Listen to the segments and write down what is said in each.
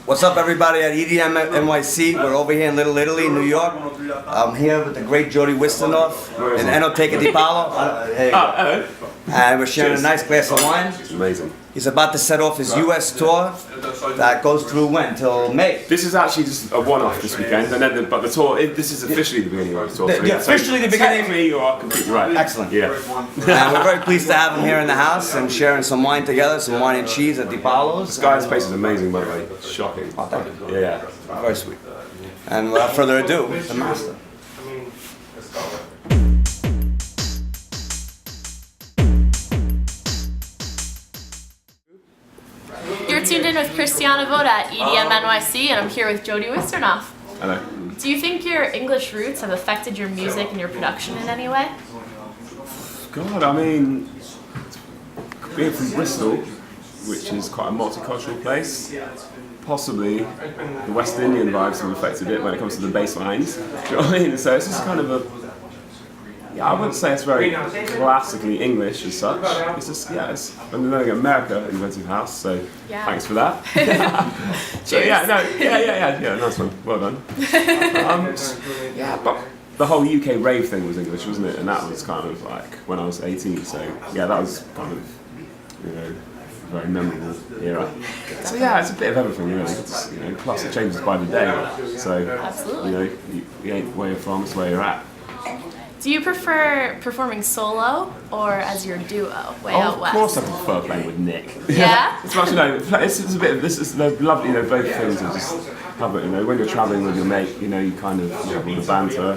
What's up, everybody at EDM NYC? We're over here in Little Italy, New York. I'm here with the great Jody Wisternoff and Enoteca Di Palo. There you go. And we're sharing a nice glass of wine. It's amazing. He's about to set off his US tour that goes through when? Till May. This is actually just a one-off this weekend, and then but the tour. This is officially the beginning of the tour. Yeah, officially the beginning. Technically, you are completely right. Excellent. Yeah. And we're very pleased to have him here in the house and sharing some wine together, some wine and cheese at Di Palo's. This guy's face is amazing, by the way. Shocking. Oh, thank you. Yeah. Very sweet. And without further ado, the master. You're tuned in with Christiana Voda at EDM NYC, and I'm here with Jody Wisternoff. Hello. Do you think your English roots have affected your music and your production in any way? God, I mean, being from Bristol, which is quite a multicultural place, possibly the West Indian vibes have affected it when it comes to the bass lines. Do you know what I mean? So it's just kind of I wouldn't say it's very classically English as such. It's just, I'm living in America, inventive house, so thanks for that. So nice one, well done. But the whole UK rave thing was English, wasn't it? And that was kind of like when I was 18, so that was kind of, a very memorable era. So it's a bit of everything really. It's, plus it changes by the day. So, absolutely. You ain't where you're from, it's where you're at. Do you prefer performing solo or as your duo, Out West? Of course I prefer playing with Nick. Yeah? It's much, it's a bit of this is lovely, both things are just have it, when you're travelling with your mate, you kind of you have all the banter,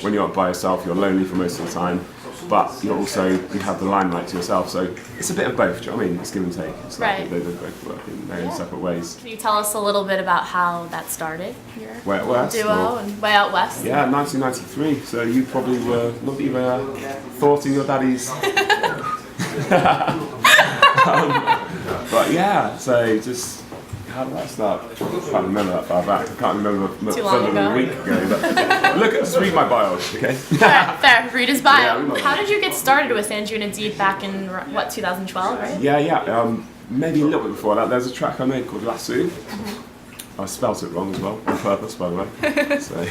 when you're up by yourself, you're lonely for most of the time, but you have the limelight to yourself, so it's a bit of both, do you know what I mean? It's give and take. It's like they both work in their own separate ways. Can you tell us a little bit about how that started, your Way Out West, duo and Way Out West? Yeah, 1993, so you probably were not even thought in your daddy's. But so just, how did that start? I can't remember that far back. I can't remember further than a week ago. But just read my bio, okay? Fair. Read his bio. Yeah, how did you get started with Andrew and Adib back in, 2012, right? Yeah. Maybe a little bit before that. There's a track I made called Lasso. I spelt it wrong as well, on purpose, by the way. So,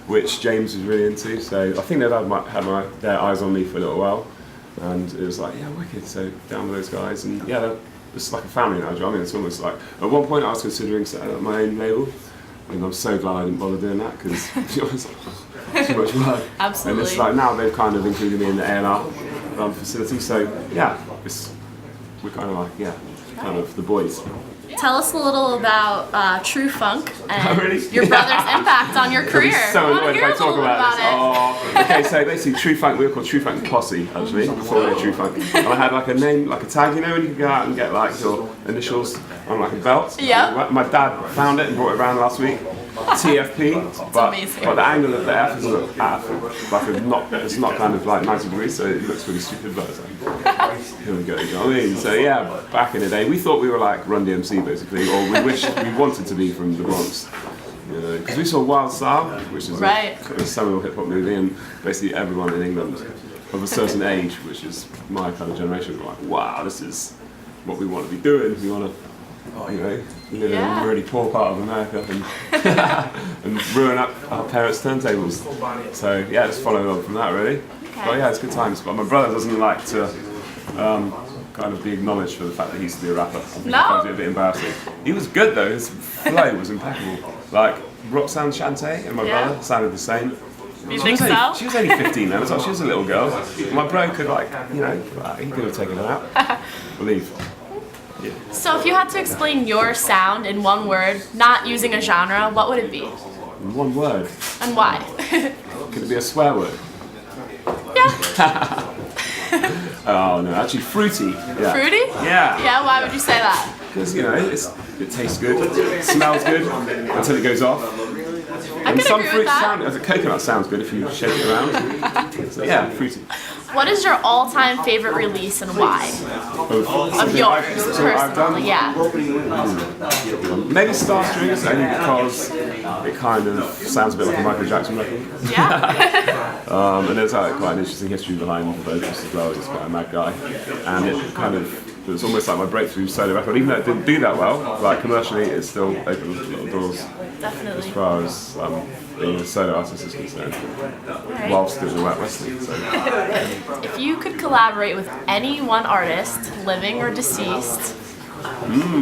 which James was really into. So I think they'd had their eyes on me for a little while. And it was like, wicked. So down with those guys. And it's like a family now, do you know what I mean? It's almost like, at one point I was considering setting up my own label, and I'm so glad I didn't bother doing that, because it's too much work. Absolutely. And it's like, now they've kind of included me in the A&R facility, so we're kind of like, kind of the boys. Tell us a little about True Funk and Really? your brother's impact on your career. So annoyed if I talk about this. Okay, so basically True Funk, we were called True Funk Posse, actually, before we were True Funk. And I had like a name, like a tag, when you could go out and get like your initials on like a belt. Yeah. My dad found it and brought it around last week. TFP, but the angle of the F is it's not kind of like 90 degrees, so it looks really stupid, but it's like, here we go, you know what I mean? So back in the day, we thought we were like Run DMC basically, or we wanted to be from the Bronx, because we saw Wild Style, which is a seminal hip hop movie, and basically everyone in England of a certain age, which is my kind of generation, were like, wow, this is what we want to be doing. We want to live in a really poor part of America and ruin up our parents' turntables. So just following on from that really. But it's good times. But my brother doesn't like to kind of be acknowledged for the fact that he used to be a rapper. I think it finds it a bit embarrassing. He was good though, his flow was impeccable. Like Roxanne Shante and my brother sounded the same. You think so? She was only 15 then, so she was a little girl. My bro could he could have taken her out. Believe. Yeah. So if you had to explain your sound in one word, not using a genre, what would it be? In one word. And why? Could it be a swear word? Yeah. Oh no, actually fruity. Yeah. Fruity? Yeah. Yeah, why would you say that? Because it tastes good, it smells good until it goes off. And some fruits sound, as a coconut sounds good if you shake it around. So fruity. What is your all-time favorite release and why? Of yours, personally, Maybe Starstrings, only because it kind of sounds a bit like a Michael Jackson record. Yeah. And there's quite an interesting history behind the vocals as well. He's quite a mad guy, and it kind of It was almost like my breakthrough solo record, even though it didn't do that well. Like commercially, it still opened a lot of doors Definitely. as far as being a solo artist is concerned, whilst doing the rap wrestling. So. If you could collaborate with any one artist, living or deceased,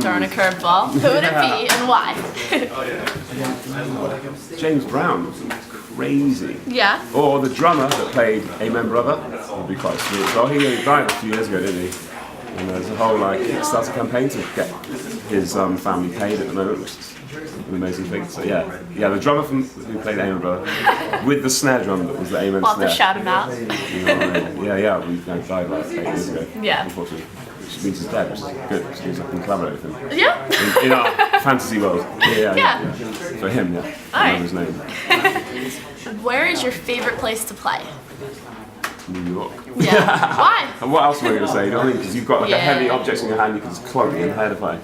throwing a curveball, who would it be and why? James Brown was crazy. Yeah. Or the drummer that played Amen Brother would be quite sweet. Well, he died a few years ago, didn't he? And there's a whole like Kickstarter campaign to get his family paid at the moment, which is an amazing thing. So yeah, the drummer who played Amen Brother with the snare drum that was the Amen We'll have snare. to shout him out. You know what I mean? Yeah, we died like 8 years ago. Yeah. Unfortunately, which means he's dead, which is good, which means I can collaborate with him. Yeah. In our fantasy world. Yeah. For him, yeah. I Alright. remember his name. Where is your favorite place to play? New York. Yeah. Why? And what else am I going to say? You know what I mean? Because you've got like a heavy Yeah. object in your hand, you can just clunk it in the head if I.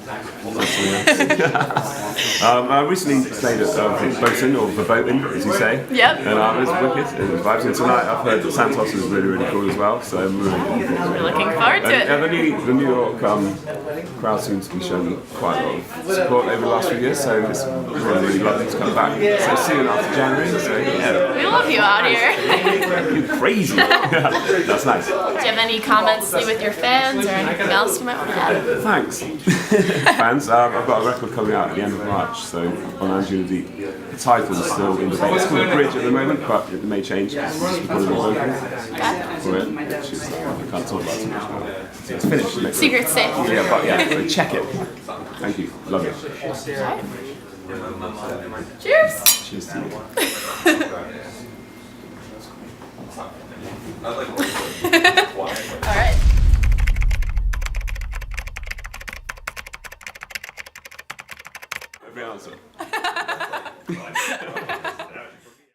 I recently played at Boatin, or Verboten, as you say. Yep. And it was wicked. It was vibes. And tonight I've heard that Santos is really, really cool as well. So I'm really looking forward to it. We're looking forward to And, it. the New York crowd seems to be showing quite a lot of support over the last few years, so it's really, really lovely to come back. So soon after January, so yeah. We love you out here. You're crazy. That's nice. Do you have any comments to leave with your fans or anything else you might want to add? Thanks. Fans, I've got a record coming out at the end of March, so on Angela Deep. The title is still in debate. It's called A Bridge at the moment, but it may change. It's just recording the vocal for it, which is, I can't talk about too much about it. So it's finished. Next week. Secret safe. Yeah, but yeah, so check it. Thank you. Love it. Cheers. Cheers to you. All right. Every answer.